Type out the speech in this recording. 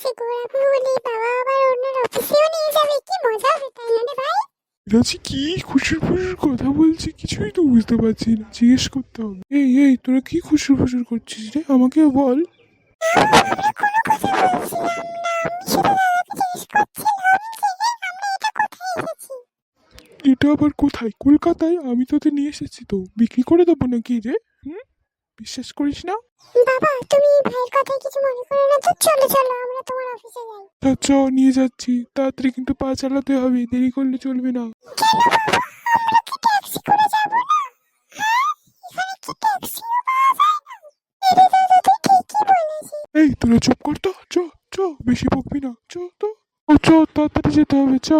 কাছে ঘোরাঘুরি হলে বাবা আবার ওনার অফিসেও নিয়ে যাবে, কি মজা হবে তাই না রে ভাই? রাজি কি খুশির খুশির কথা বলছে, কিছুই তো বুঝতে পারছি না, জিজ্ঞেস করতে হবে। এই এই তোরা কি খুশির খুশির করছিস রে, আমাকেও বল। আমরা কোনো কথা বলছিলাম না, আমি শুধু দাদাকে জিজ্ঞেস করছিলাম যে আমরা এটা কোথায় এসেছি। এটা আবার কোথায়? কলকাতায়। আমি তোদের নিয়ে এসেছি তো, বিক্রি করে দেবো নাকি রে? বিশ্বাস করিস না? বাবা তুমি ভাইয়ের কথায় কিছু মনে করো না তো, চলো চলো আমরা তোমার অফিসে যাই। আচ্ছা নিয়ে যাচ্ছি, তাড়াতাড়ি কিন্তু পা চালাতে হবে, দেরি করলে চলবে না। কেন বাবা, আমরা কি ট্যাক্সি করে যাবো না? হ্যাঁ, এখানে কি ট্যাক্সিও পাওয়া যায় না? এরে দাদা তুই ঠিকই বলেছিস। এই তোরা চুপ কর তো, চ চ, বেশি বকবি না, চ তো। চ তাড়াতাড়ি যেতে হবে, চ।